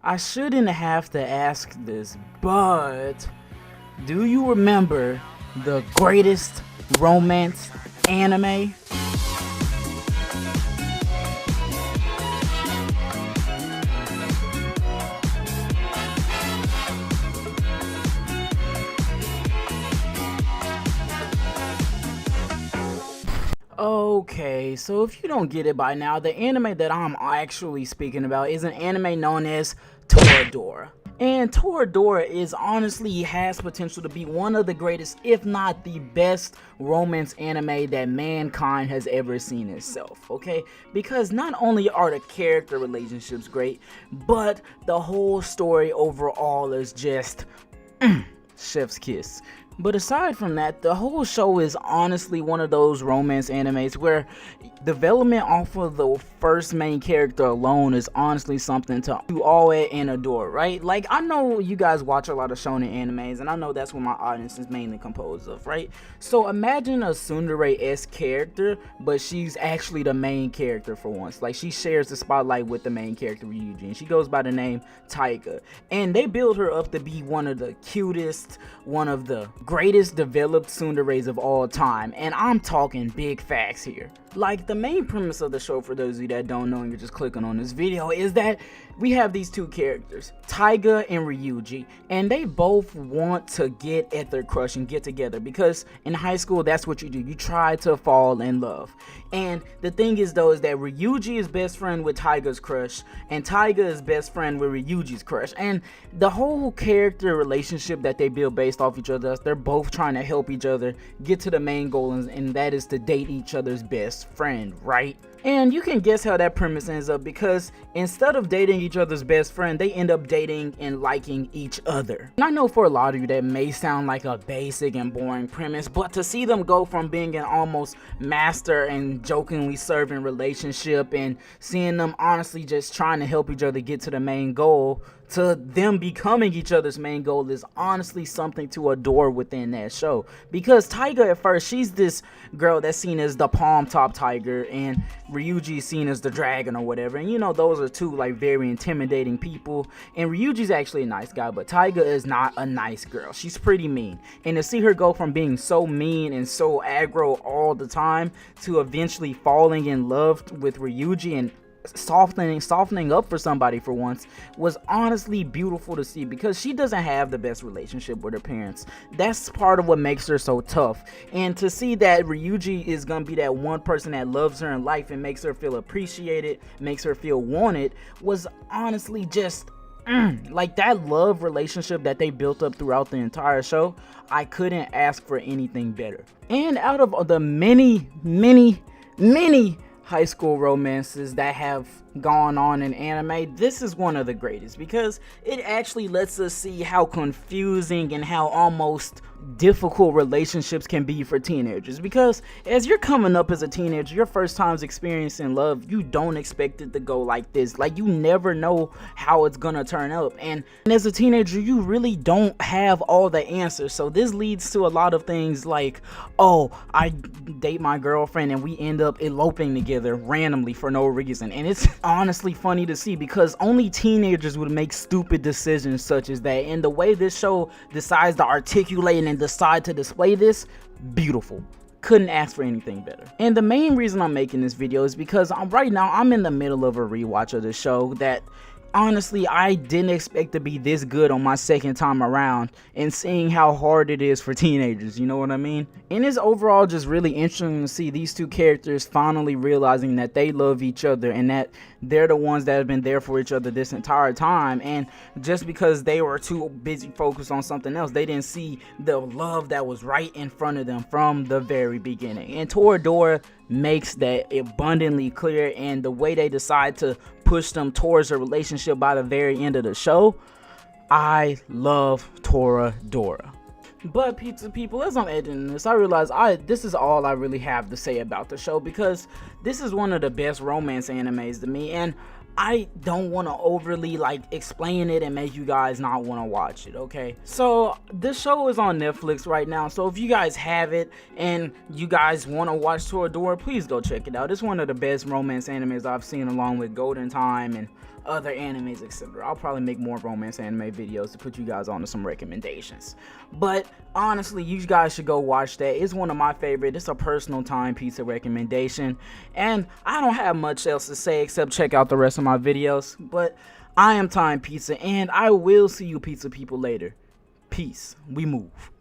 I shouldn't have to ask this, but do you remember the greatest romance anime? Okay, so if you don't get it by now, the anime that I'm actually speaking about is an anime known as Toradora. And Toradora is honestly has potential to be one of the greatest, if not the best, romance anime that mankind has ever seen itself, okay? Because not only are the character relationships great, but the whole story overall is just chef's kiss. But aside from that, the whole show is honestly one of those romance animes where development off of the first main character alone is honestly something to awe at and adore, right? Like, I know you guys watch a lot of shonen animes, and I know that's what my audience is mainly composed of, right? So imagine a tsundere-esque character, but she's actually the main character for once. Like, she shares the spotlight with the main character, Ryuji, and she goes by the name Taiga. And they build her up to be one of the cutest, one of the greatest developed tsunderes of all time, and I'm talking big facts here. Like, the main premise of the show, for those of you that don't know and you're just clicking on this video, is that we have these two characters, Taiga and Ryuji, and they both want to get at their crush and get together, because in high school that's what you do, you try to fall in love. And the thing is though, is that Ryuji is best friend with Taiga's crush, and Taiga is best friend with Ryuji's crush, and the whole character relationship that they build based off each other, they're both trying to help each other get to the main goal, and that is to date each other's best friend, right? And you can guess how that premise ends up, because instead of dating each other's best friend, they end up dating and liking each other. And I know for a lot of you that may sound like a basic and boring premise, but to see them go from being an almost master and jokingly serving relationship, and seeing them honestly just trying to help each other get to the main goal, to them becoming each other's main goal, is honestly something to adore within that show. Because Taiga, at first, she's this girl that's seen as the palm top tiger, and Ryuji is seen as the dragon or whatever, and you know, those are two like very intimidating people. And Ryuji's actually a nice guy, but Taiga is not a nice girl. She's pretty mean, and to see her go from being so mean and so aggro all the time to eventually falling in love with Ryuji and softening up for somebody for once was honestly beautiful to see, because she doesn't have the best relationship with her parents. That's part of what makes her so tough, and to see that Ryuji is gonna be that one person that loves her in life and makes her feel appreciated, makes her feel wanted, was honestly just like that love relationship that they built up throughout the entire show. I couldn't ask for anything better. And out of the many high school romances that have gone on in anime, this is one of the greatest, because it actually lets us see how confusing and how almost difficult relationships can be for teenagers. Because as you're coming up as a teenager, your first times experiencing love, you don't expect it to go like this. Like, you never know how it's gonna turn up, and as a teenager you really don't have all the answers. So this leads to a lot of things like, oh, I date my girlfriend and we end up eloping together randomly for no reason. And it's honestly funny to see, because only teenagers would make stupid decisions such as that, and the way this show decides to articulate and decide to display this, beautiful. Couldn't ask for anything better. And the main reason I'm making this video is because right now I'm in the middle of a rewatch of the show that honestly I didn't expect to be this good on my second time around, and seeing how hard it is for teenagers, you know what I mean? And it's overall just really interesting to see these two characters finally realizing that they love each other, and that they're the ones that have been there for each other this entire time, and just because they were too busy focused on something else, they didn't see the love that was right in front of them from the very beginning. And Toradora makes that abundantly clear, and the way they decide to push them towards a relationship by the very end of the show, I love Toradora. But pizza people, as I'm editing this, I realize this is all I really have to say about the show, because this is one of the best romance animes to me, and I don't want to overly like explain it and make you guys not want to watch it, okay? So this show is on Netflix right now, so if you guys have it and you guys want to watch Toradora, please go check it out. It's one of the best romance animes I've seen, along with Golden Time and other animes, etc. I'll probably make more romance anime videos to put you guys on to some recommendations. But honestly, you guys should go watch that. It's one of my favorite. It's a personal time pizza recommendation. And I don't have much else to say except check out the rest of my videos. But I am Time Pizza, and I will see you pizza people later. Peace. We move.